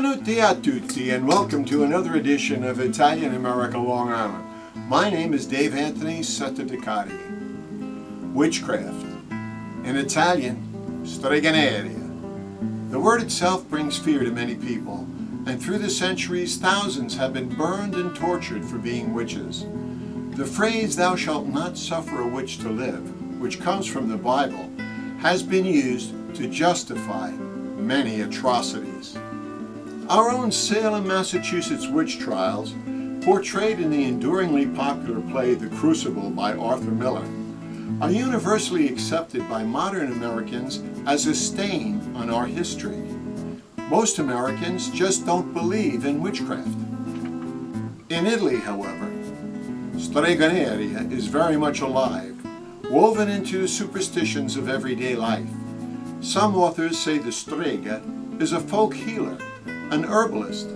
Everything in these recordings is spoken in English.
Benvenuti a tutti and welcome to another edition of Italian America Long Island. My name is Dave Anthony Setadicati. Witchcraft. In Italian, Stregoneria. The word itself brings fear to many people, and through the centuries thousands have been burned and tortured for being witches. The phrase, "thou shalt not suffer a witch to live," which comes from the Bible, has been used to justify many atrocities. Our own Salem, Massachusetts witch trials, portrayed in the enduringly popular play The Crucible by Arthur Miller, are universally accepted by modern Americans as a stain on our history. Most Americans just don't believe in witchcraft. In Italy, however, Stregoneria is very much alive, woven into the superstitions of everyday life. Some authors say the strega is a folk healer, an herbalist.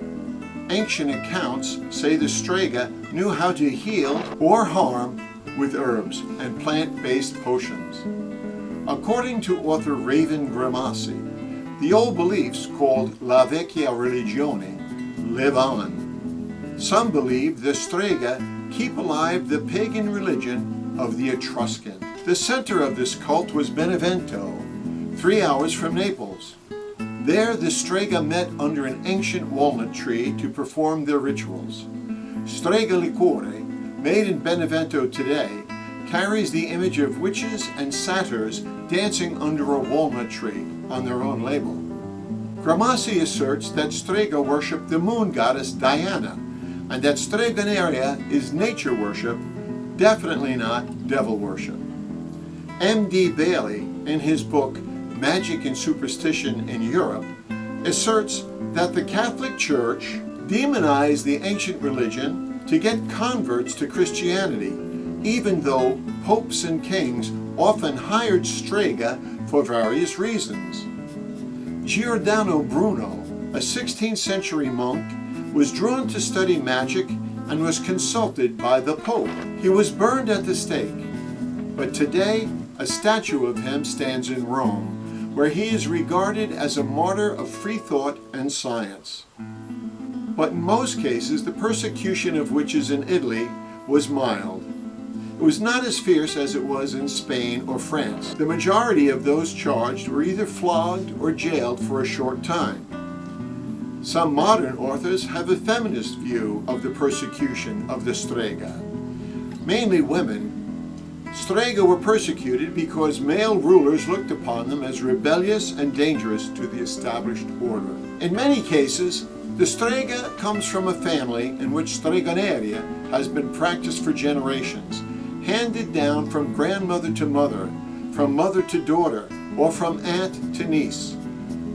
Ancient accounts say the strega knew how to heal or harm with herbs and plant-based potions. According to author Raven Grimassi, the old beliefs called La Vecchia Religione live on. Some believe the strega keep alive the pagan religion of the Etruscans. The center of this cult was Benevento, 3 hours from Naples. There, the strega met under an ancient walnut tree to perform their rituals. Strega liquore, made in Benevento today, carries the image of witches and satyrs dancing under a walnut tree on their own label. Grimassi asserts that strega worship the moon goddess Diana, and that Stregoneria is nature worship, definitely not devil worship. M.D. Bailey, in his book Magic and Superstition in Europe, asserts that the Catholic Church demonized the ancient religion to get converts to Christianity, even though popes and kings often hired strega for various reasons. Giordano Bruno, a 16th century monk, was drawn to study magic and was consulted by the Pope. He was burned at the stake, but today a statue of him stands in Rome, where he is regarded as a martyr of free thought and science. But in most cases, the persecution of witches in Italy was mild. It was not as fierce as it was in Spain or France. The majority of those charged were either flogged or jailed for a short time. Some modern authors have a feminist view of the persecution of the strega. Mainly women, strega were persecuted because male rulers looked upon them as rebellious and dangerous to the established order. In many cases, the strega comes from a family in which stregoneria has been practiced for generations, handed down from grandmother to mother, from mother to daughter, or from aunt to niece.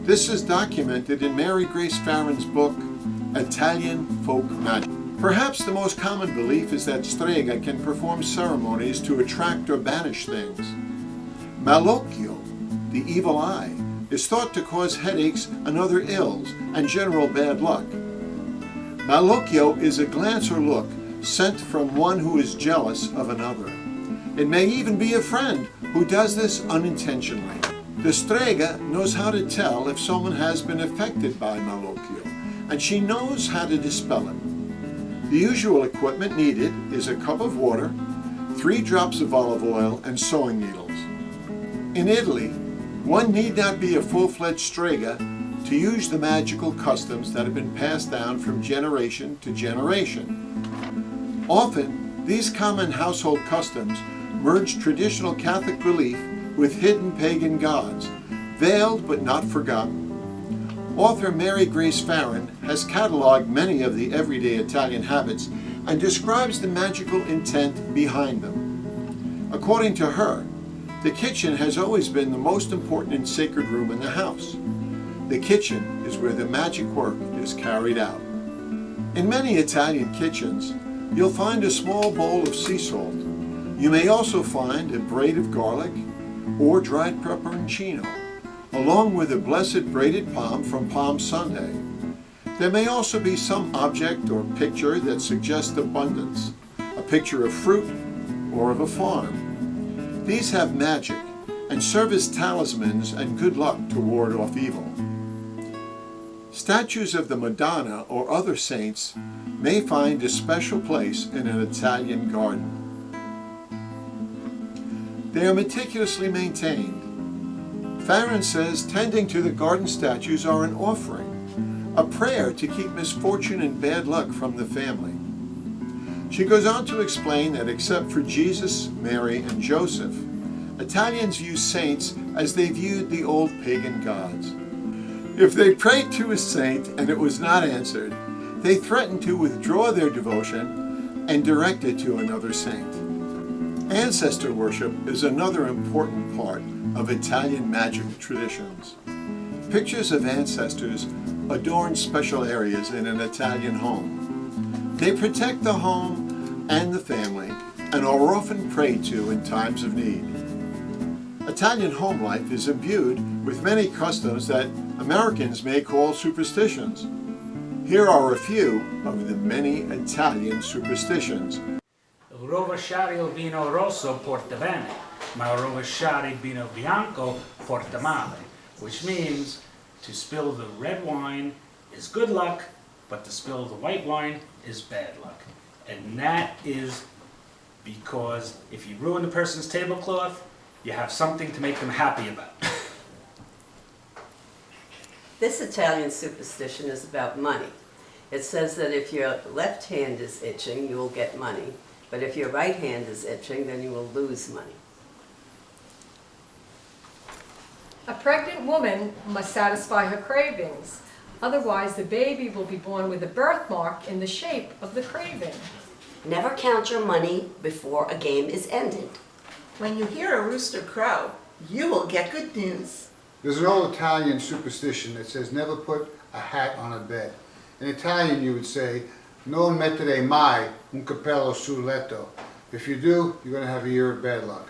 This is documented in Mary Grace Farron's book, Italian Folk Magic. Perhaps the most common belief is that strega can perform ceremonies to attract or banish things. Malocchio, the evil eye, is thought to cause headaches and other ills and general bad luck. Malocchio is a glance or look sent from one who is jealous of another. It may even be a friend who does this unintentionally. The strega knows how to tell if someone has been affected by malocchio, and she knows how to dispel it. The usual equipment needed is a cup of water, 3 drops of olive oil, and sewing needles. In Italy, one need not be a full-fledged strega to use the magical customs that have been passed down from generation to generation. Often, these common household customs merge traditional Catholic belief with hidden pagan gods, veiled but not forgotten. Author Mary Grace Farron has cataloged many of the everyday Italian habits and describes the magical intent behind them. According to her, the kitchen has always been the most important and sacred room in the house. The kitchen is where the magic work is carried out. In many Italian kitchens, you'll find a small bowl of sea salt. You may also find a braid of garlic or dried pepperoncino, along with a blessed braided palm from Palm Sunday. There may also be some object or picture that suggests abundance, a picture of fruit or of a farm. These have magic and serve as talismans and good luck to ward off evil. Statues of the Madonna or other saints may find a special place in an Italian garden. They are meticulously maintained. Farron says tending to the garden statues are an offering, a prayer to keep misfortune and bad luck from the family. She goes on to explain that except for Jesus, Mary, and Joseph, Italians view saints as they viewed the old pagan gods. If they prayed to a saint and it was not answered, they threatened to withdraw their devotion and direct it to another saint. Ancestor worship is another important part of Italian magic traditions. Pictures of ancestors adorn special areas in an Italian home. They protect the home and the family and are often prayed to in times of need. Italian home life is imbued with many customs that Americans may call superstitions. Here are a few of the many Italian superstitions. Rovesciare il vino rosso porta bene, ma rovesciare il vino bianco porta male, which means to spill the red wine is good luck, but to spill the white wine is bad luck. And that is because if you ruin the person's tablecloth, you have something to make them happy about. This Italian superstition is about money. It says that if your left hand is itching, you will get money. But if your right hand is itching, then you will lose money. A pregnant woman must satisfy her cravings. Otherwise, the baby will be born with a birthmark in the shape of the craving. Never count your money before a game is ended. When you hear a rooster crow, you will get good news. There's an old Italian superstition that says never put a hat on a bed. In Italian you would say, non mettere mai un cappello sul letto. If you do, you're going to have a year of bad luck.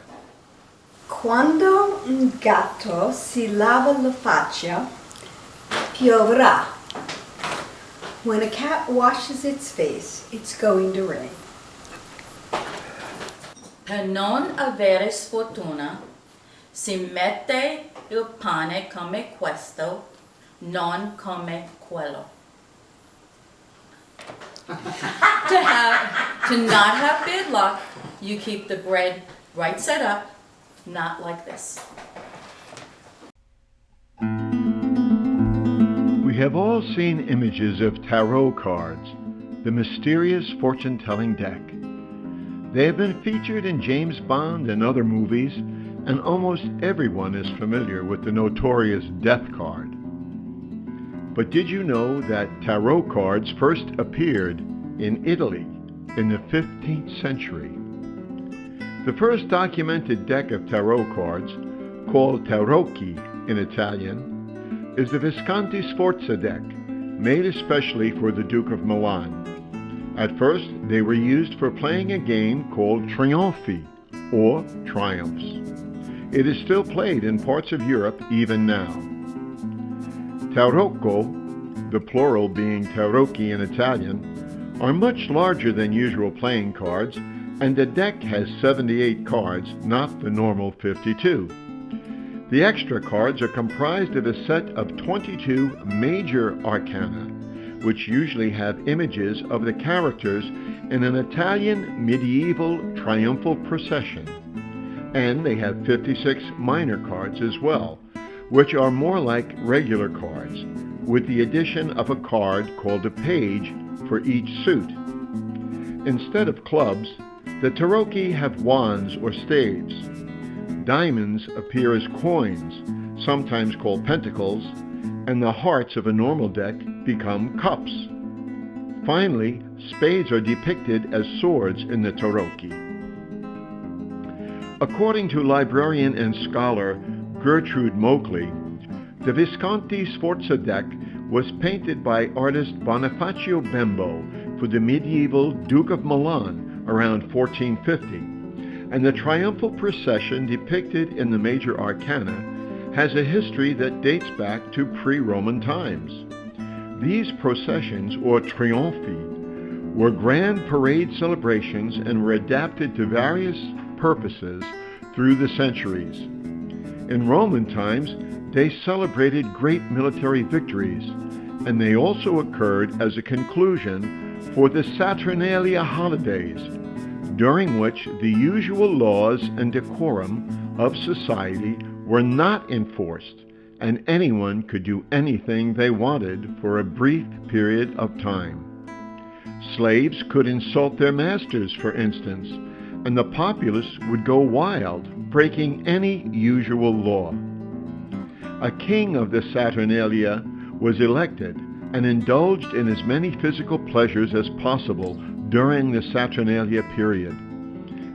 Quando un gatto si lava la faccia, pioverà. When a cat washes its face, it's going to rain. Per non avere sfortuna, si mette il pane come questo, non come quello. To not have bad luck, you keep the bread right side up, not like this. We have all seen images of tarot cards, the mysterious fortune-telling deck. They have been featured in James Bond and other movies, and almost everyone is familiar with the notorious death card. But did you know that tarot cards first appeared in Italy in the 15th century? The first documented deck of tarot cards, called tarocchi in Italian, is the Visconti Sforza deck, made especially for the Duke of Milan. At first, they were used for playing a game called trionfi, or triumphs. It is still played in parts of Europe even now. Tarocco, the plural being tarocchi in Italian, are much larger than usual playing cards, and the deck has 78 cards, not the normal 52. The extra cards are comprised of a set of 22 major arcana, which usually have images of the characters in an Italian medieval triumphal procession. And they have 56 minor cards as well, which are more like regular cards, with the addition of a card called a page for each suit. Instead of clubs, the tarocchi have wands or staves. Diamonds appear as coins, sometimes called pentacles, and the hearts of a normal deck become cups. Finally, spades are depicted as swords in the tarocchi. According to librarian and scholar Gertrude Moakley, the Visconti Sforza deck was painted by artist Bonifacio Bembo for the medieval Duke of Milan around 1450, and the triumphal procession depicted in the major arcana has a history that dates back to pre-Roman times. These processions, or trionfi, were grand parade celebrations and were adapted to various purposes through the centuries. In Roman times, they celebrated great military victories, and they also occurred as a conclusion for the Saturnalia holidays, during which the usual laws and decorum of society were not enforced, and anyone could do anything they wanted for a brief period of time. Slaves could insult their masters, for instance, and the populace would go wild, breaking any usual law. A king of the Saturnalia was elected and indulged in as many physical pleasures as possible during the Saturnalia period.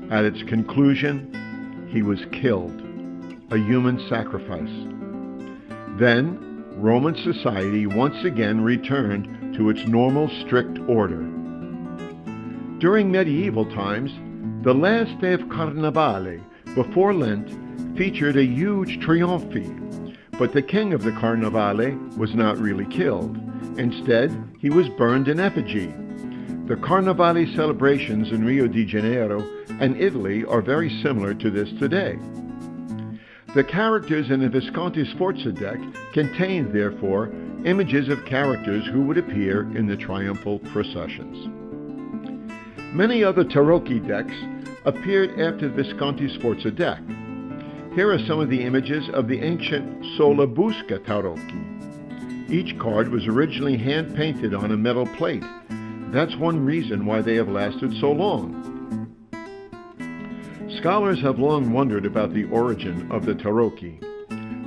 At its conclusion, he was killed, a human sacrifice. Then, Roman society once again returned to its normal strict order. During medieval times, the last day of Carnevale, before Lent, featured a huge trionfi, but the king of the Carnevale was not really killed. Instead, he was burned in effigy. The Carnevale celebrations in Rio de Janeiro and Italy are very similar to this today. The characters in the Visconti Sforza deck contain, therefore, images of characters who would appear in the triumphal processions. Many other tarocchi decks appeared after the Visconti Sforza deck. Here are some of the images of the ancient Sola Busca tarocchi. Each card was originally hand-painted on a metal plate. That's one reason why they have lasted so long. Scholars have long wondered about the origin of the tarocchi.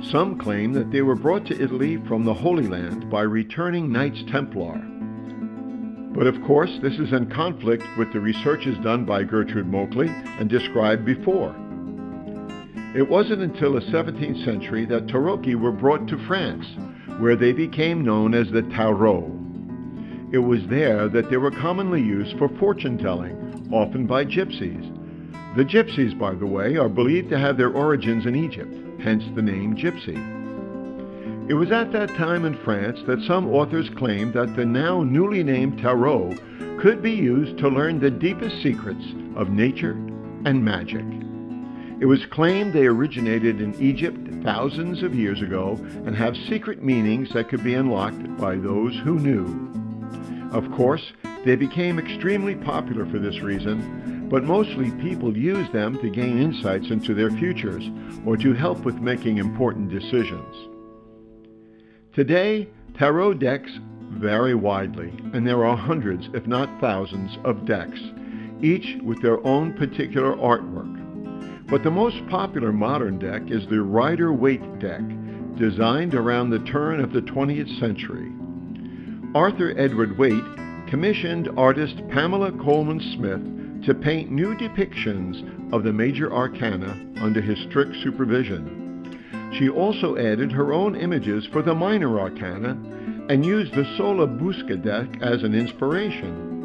Some claim that they were brought to Italy from the Holy Land by returning Knights Templar. But of course, this is in conflict with the researches done by Gertrude Moakley and described before. It wasn't until the 17th century that tarocchi were brought to France, where they became known as the tarot. It was there that they were commonly used for fortune-telling, often by gypsies. The gypsies, by the way, are believed to have their origins in Egypt, hence the name gypsy. It was at that time in France that some authors claimed that the now newly named tarot could be used to learn the deepest secrets of nature and magic. It was claimed they originated in Egypt thousands of years ago and have secret meanings that could be unlocked by those who knew. Of course, they became extremely popular for this reason, but mostly people use them to gain insights into their futures or to help with making important decisions. Today, tarot decks vary widely, and there are hundreds, if not thousands, of decks, each with their own particular artwork. But the most popular modern deck is the Rider-Waite deck, designed around the turn of the 20th century. Arthur Edward Waite commissioned artist Pamela Coleman Smith to paint new depictions of the major arcana under his strict supervision. She also added her own images for the minor arcana and used the Sola Busca deck as an inspiration.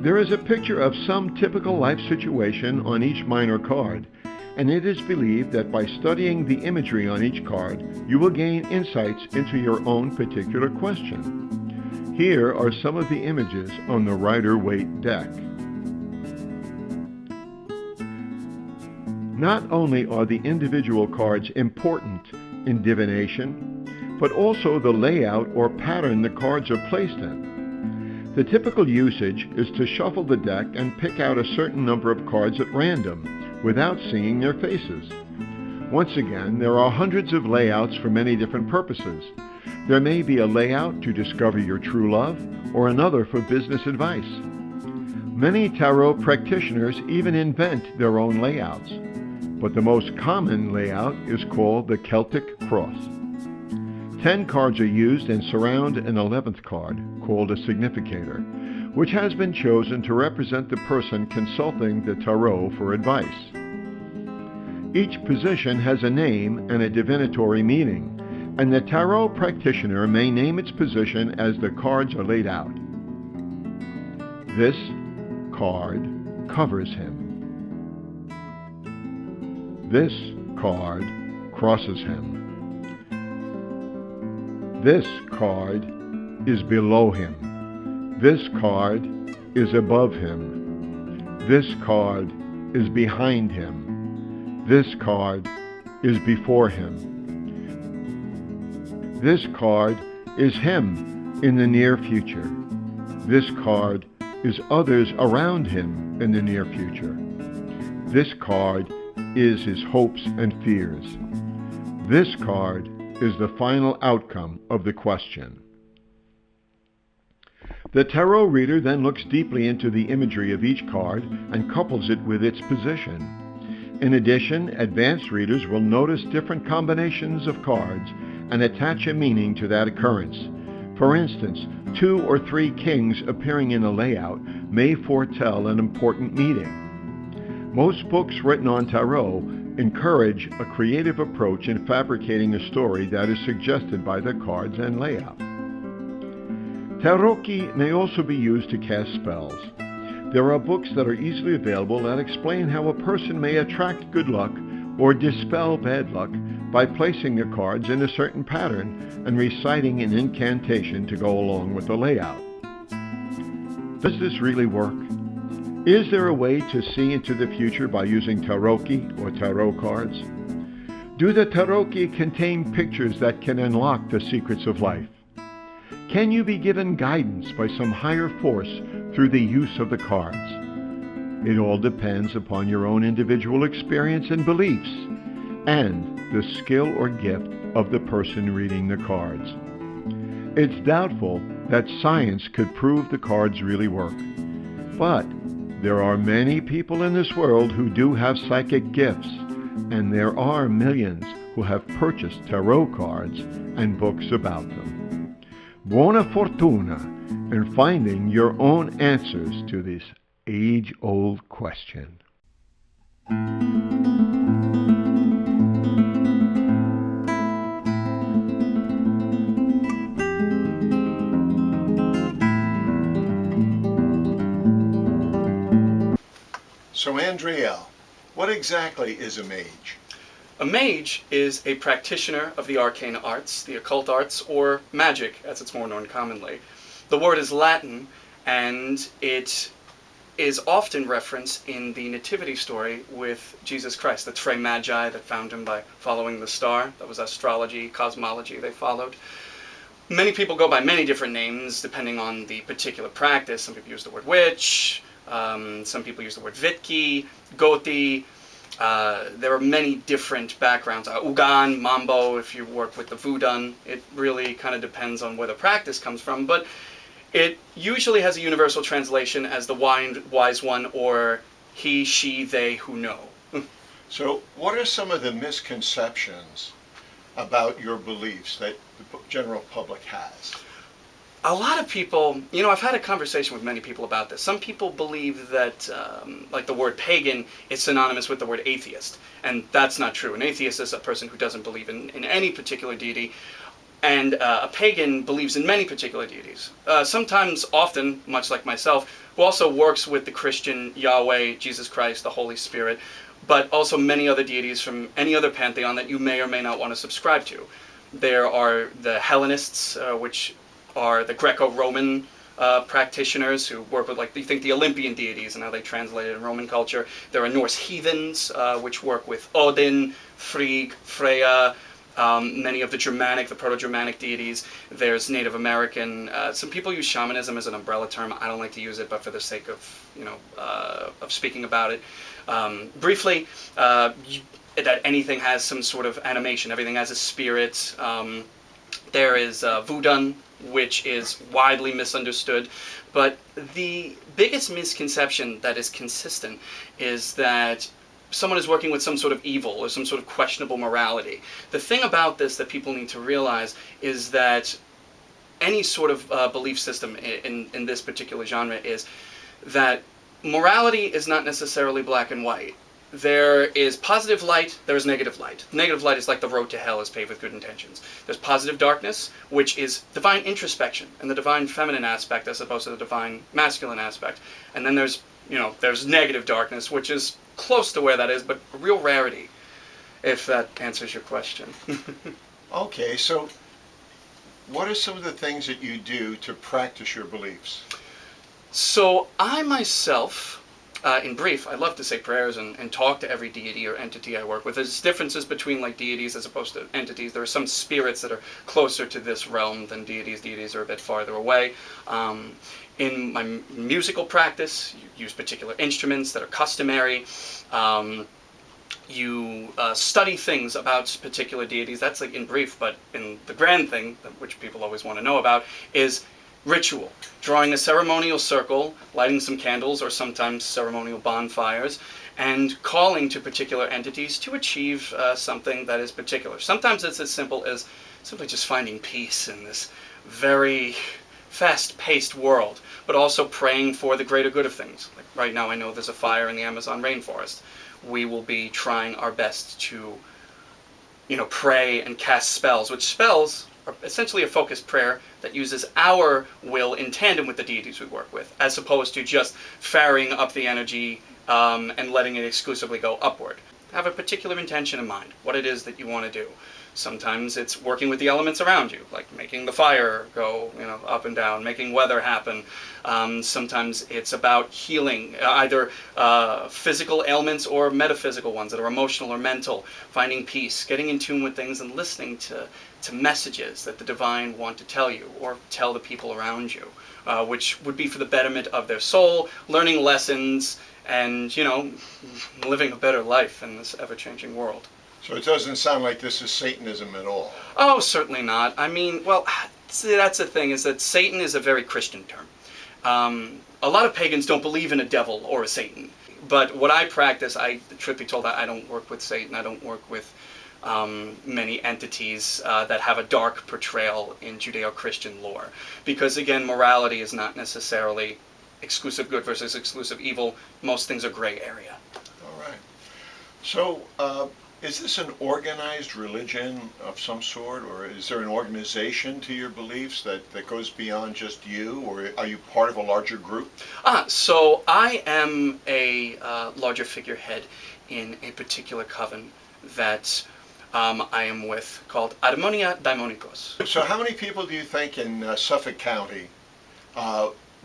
There is a picture of some typical life situation on each minor card, and it is believed that by studying the imagery on each card, you will gain insights into your own particular question. Here are some of the images on the Rider-Waite deck. Not only are the individual cards important in divination, but also the layout or pattern the cards are placed in. The typical usage is to shuffle the deck and pick out a certain number of cards at random, without seeing their faces. Once again, there are hundreds of layouts for many different purposes. There may be a layout to discover your true love, or another for business advice. Many tarot practitioners even invent their own layouts, but the most common layout is called the Celtic Cross. 10 cards are used and surround an 11th card, called a significator, which has been chosen to represent the person consulting the tarot for advice. Each position has a name and a divinatory meaning, and the tarot practitioner may name its position as the cards are laid out. This card covers him. This card crosses him. This card is below him. This card is above him. This card is behind him. This card is before him. This card is him in the near future. This card is others around him in the near future. This card is his hopes and fears. This card is the final outcome of the question. The tarot reader then looks deeply into the imagery of each card and couples it with its position. In addition, advanced readers will notice different combinations of cards and attach a meaning to that occurrence. For instance, 2 or 3 kings appearing in a layout may foretell an important meeting. Most books written on tarot encourage a creative approach in fabricating a story that is suggested by the cards and layout. Tarocchi may also be used to cast spells. There are books that are easily available that explain how a person may attract good luck or dispel bad luck by placing the cards in a certain pattern and reciting an incantation to go along with the layout. Does this really work? Is there a way to see into the future by using tarocchi or tarot cards? Do the tarocchi contain pictures that can unlock the secrets of life? Can you be given guidance by some higher force through the use of the cards? It all depends upon your own individual experience and beliefs, and the skill or gift of the person reading the cards. It's doubtful that science could prove the cards really work, but there are many people in this world who do have psychic gifts, and there are millions who have purchased tarot cards and books about them. Buona fortuna in finding your own answers to this age-old question. So Aondreiel, what exactly is a mage? A mage is a practitioner of the arcane arts, the occult arts, or magic, as it's more known commonly. The word is Latin, and it is often referenced in the nativity story with Jesus Christ, the Tre Magi that found him by following the star. That was astrology, cosmology they followed. Many people go by many different names depending on the particular practice. Some people use the word witch, some people use the word vitki, goti. There are many different backgrounds. Ugan, Mambo, if you work with the Voodoo. It really kind of depends on where the practice comes from, but it usually has a universal translation as the wise one, or he, she, they who know. So what are some of the misconceptions about your beliefs that the general public has? A lot of people, I've had a conversation with many people about this. Some people believe that, like the word pagan is synonymous with the word atheist, and that's not true. An atheist is a person who doesn't believe in any particular deity, and a pagan believes in many particular deities. Sometimes, often, much like myself, who also works with the Christian Yahweh, Jesus Christ, the Holy Spirit, but also many other deities from any other pantheon that you may or may not want to subscribe to. There are the Hellenists, which are the Greco-Roman practitioners who work with, the Olympian deities and how they translate it in Roman culture. There are Norse heathens, which work with Odin, Frigg, Freya, many of the proto-Germanic deities. There's Native American. Some people use shamanism as an umbrella term. I don't like to use it, but for the sake of speaking about it. Briefly, that anything has some sort of animation. Everything has a spirit. There is Voodoo, which is widely misunderstood, but the biggest misconception that is consistent is that someone is working with some sort of evil or some sort of questionable morality. The thing about this that people need to realize is that any sort of belief system in this particular genre is that morality is not necessarily black and white. There is positive light, there is negative light. Negative light is like the road to hell is paved with good intentions. There's positive darkness, which is divine introspection and the divine feminine aspect as opposed to the divine masculine aspect. And then there's negative darkness, which is close to where that is, but a real rarity, if that answers your question. Okay, so what are some of the things that you do to practice your beliefs? So I myself in brief, I love to say prayers and talk to every deity or entity I work with. There's differences between like deities as opposed to entities. There are some spirits that are closer to this realm than deities. Deities are a bit farther away. In my musical practice, you use particular instruments that are customary. You study things about particular deities. That's like in brief, but in the grand thing, which people always want to know about, is ritual. Drawing a ceremonial circle, lighting some candles or sometimes ceremonial bonfires, and calling to particular entities to achieve something that is particular. Sometimes it's as simple as simply just finding peace in this very fast-paced world, but also praying for the greater good of things. Like right now I know there's a fire in the Amazon rainforest. We will be trying our best to, pray and cast spells, which spells are essentially a focused prayer that uses our will in tandem with the deities we work with, as opposed to just firing up the energy and letting it exclusively go upward. Have a particular intention in mind, what it is that you want to do. Sometimes it's working with the elements around you, like making the fire go, up and down, making weather happen. Sometimes it's about healing, either physical ailments or metaphysical ones that are emotional or mental, finding peace, getting in tune with things and listening to messages that the divine want to tell you or tell the people around you, which would be for the betterment of their soul, learning lessons, and, living a better life in this ever-changing world. So it doesn't sound like this is Satanism at all. Oh, certainly not. I mean, well, see, that's the thing, is that Satan is a very Christian term. A lot of pagans don't believe in a devil or a Satan. But what I practice, truth be told, I don't work with Satan. I don't work with many entities that have a dark portrayal in Judeo-Christian lore. Because, again, morality is not necessarily exclusive good versus exclusive evil. Most things are gray area. All right. So, is this an organized religion of some sort, or is there an organization to your beliefs that goes beyond just you, or are you part of a larger group? So I am a larger figurehead in a particular coven that I am with, called Armonia Daimonicos. So how many people do you think in Suffolk County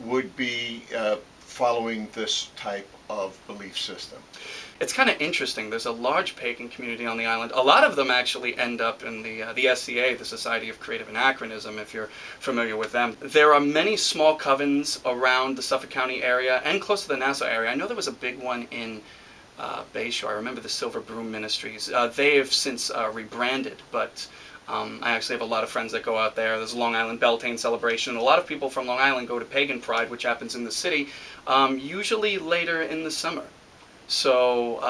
would be following this type of belief system? It's kind of interesting. There's a large pagan community on the island. A lot of them actually end up in the SCA, the Society of Creative Anachronism, if you're familiar with them. There are many small covens around the Suffolk County area and close to the Nassau area. I know there was a big one in Bayshore. I remember the Silver Broom Ministries. They have since rebranded, but I actually have a lot of friends that go out there. There's a Long Island Beltane celebration. A lot of people from Long Island go to Pagan Pride, which happens in the city, usually later in the summer. So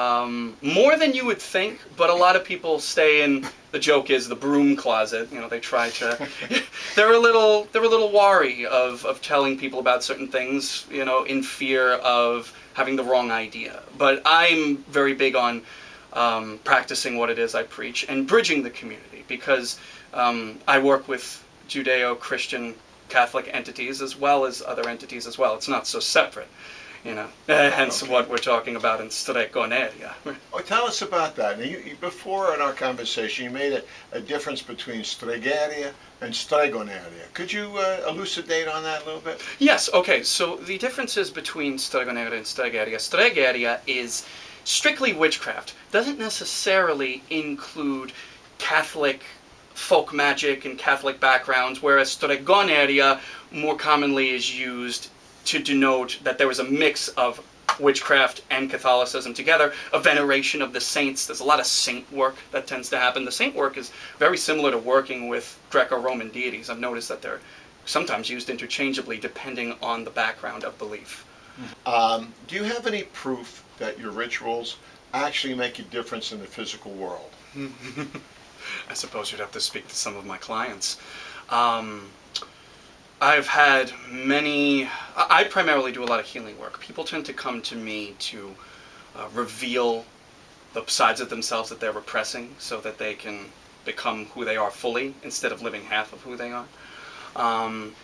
more than you would think, but a lot of people stay in, the joke is, the broom closet. They try to, they're a little wary of telling people about certain things, in fear of having the wrong idea. But I'm very big on practicing what it is I preach and bridging the community, because I work with Judeo-Christian Catholic entities as well as other entities as well. It's not so separate. Hence what we're talking about in Stregoneria. Oh, tell us about that. Now, before in our conversation, you made a difference between Stregoneria and Stregoneria. Could you elucidate on that a little bit? Yes, okay. So the differences between Stregoneria and Stregoneria. Stregoneria is strictly witchcraft. Doesn't necessarily include Catholic folk magic and Catholic backgrounds, whereas Stregoneria more commonly is used to denote that there was a mix of witchcraft and Catholicism together, a veneration of the saints. There's a lot of saint work that tends to happen. The saint work is very similar to working with Greco-Roman deities. I've noticed that they're sometimes used interchangeably depending on the background of belief. Do you have any proof that your rituals actually make a difference in the physical world? I suppose you'd have to speak to some of my clients. I've had many, I primarily do a lot of healing work. People tend to come to me to reveal the sides of themselves that they're repressing so that they can become who they are fully instead of living half of who they are.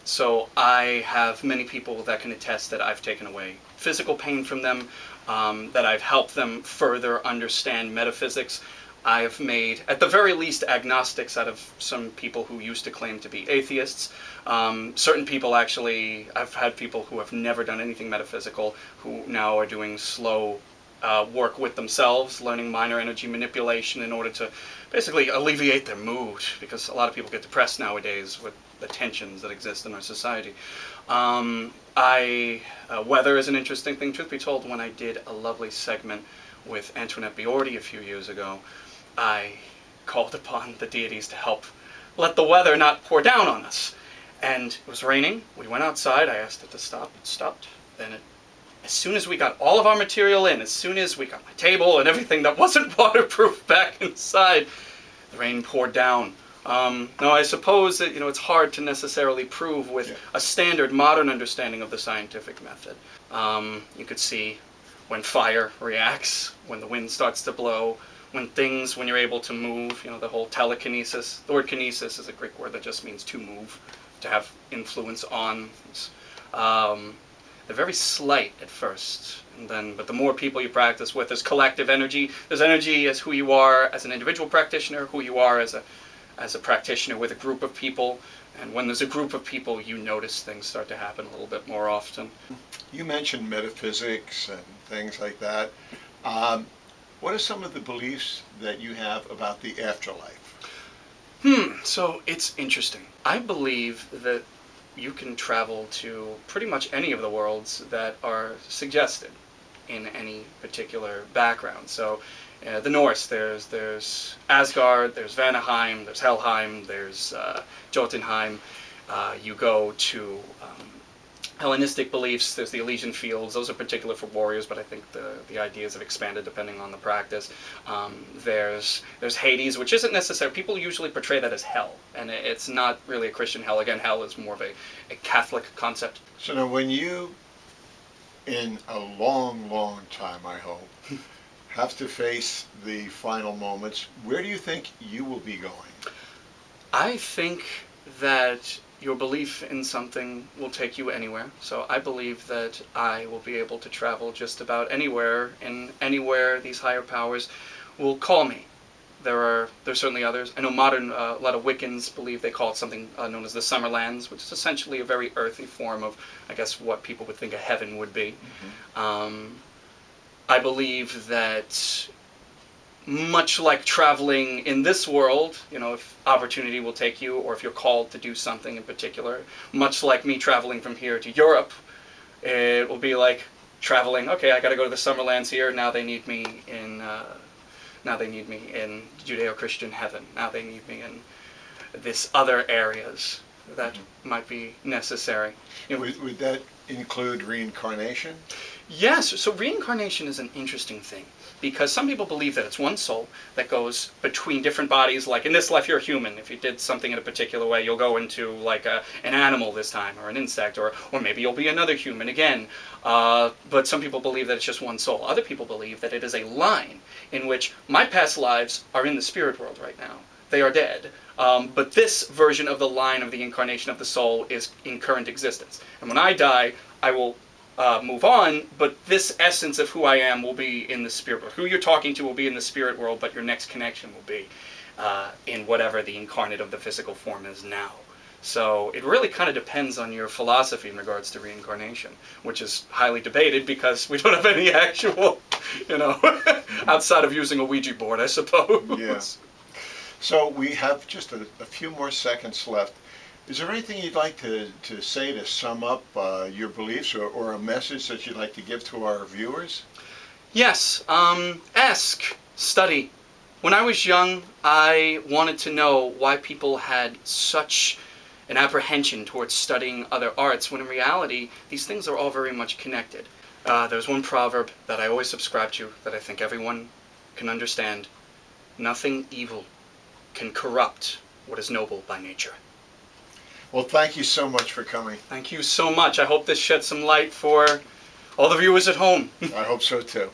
So I have many people that can attest that I've taken away physical pain from them, that I've helped them further understand metaphysics. I have made, at the very least, agnostics out of some people who used to claim to be atheists. Certain people actually, I've had people who have never done anything metaphysical who now are doing slow work with themselves, learning minor energy manipulation in order to basically alleviate their mood, because a lot of people get depressed nowadays with the tensions that exist in our society. Weather is an interesting thing. Truth be told, when I did a lovely segment with Antoinette Biordi a few years ago, I called upon the deities to help let the weather not pour down on us. And it was raining. We went outside. I asked it to stop. It stopped. Then as soon as we got all of our material in, as soon as we got my table and everything that wasn't waterproof back inside, the rain poured down. Now, I suppose that, it's hard to necessarily prove with a standard modern understanding of the scientific method. You could see when fire reacts, when the wind starts to blow, when you're able to move, the whole telekinesis. The word kinesis is a Greek word that just means to move, to have influence on. They're very slight at first, but the more people you practice with, there's collective energy. There's energy as who you are as an individual practitioner, who you are as a practitioner with a group of people. And when there's a group of people, you notice things start to happen a little bit more often. You mentioned metaphysics and things like that. What are some of the beliefs that you have about the afterlife? So it's interesting. I believe that you can travel to pretty much any of the worlds that are suggested in any particular background. So the Norse, there's Asgard, there's Vanaheim, there's Helheim, there's Jotunheim. You go to Hellenistic beliefs, there's the Elysian Fields. Those are particular for warriors, but I think the ideas have expanded depending on the practice. There's Hades, which isn't necessary. People usually portray that as hell, and it's not really a Christian hell. Again, hell is more of a Catholic concept. So now when you, in a long, long time, I hope, have to face the final moments, where do you think you will be going? I think that your belief in something will take you anywhere. So I believe that I will be able to travel just about anywhere, and anywhere these higher powers will call me. There's certainly others. I know a lot of Wiccans believe they call it something known as the Summerlands, which is essentially a very earthy form of, I guess, what people would think a heaven would be. I believe that much like traveling in this world, if opportunity will take you, or if you're called to do something in particular, much like me traveling from here to Europe, it will be like traveling, okay, I got to go to the Summerlands here, now they need me in Judeo-Christian heaven, now they need me in this other areas that might be necessary. Would that include reincarnation? Yes, so reincarnation is an interesting thing, because some people believe that it's one soul that goes between different bodies. Like in this life you're a human. If you did something in a particular way, you'll go into like an animal this time, or an insect, or maybe you'll be another human again. But some people believe that it's just one soul. Other people believe that it is a line in which my past lives are in the spirit world right now. They are dead. But this version of the line of the incarnation of the soul is in current existence. And when I die, I will move on, but this essence of who I am will be in the spirit world. Who you're talking to will be in the spirit world, but your next connection will be in whatever the incarnate of the physical form is now. So it really kind of depends on your philosophy in regards to reincarnation, which is highly debated because we don't have any actual, outside of using a Ouija board, I suppose. Yeah. So we have just a few more seconds left. Is there anything you'd like to say to sum up your beliefs, or a message that you'd like to give to our viewers? Yes. Ask. Study. When I was young, I wanted to know why people had such an apprehension towards studying other arts, when in reality, these things are all very much connected. There's one proverb that I always subscribe to that I think everyone can understand. Nothing evil can corrupt what is noble by nature. Well, thank you so much for coming. Thank you so much. I hope this sheds some light for all the viewers at home. I hope so too.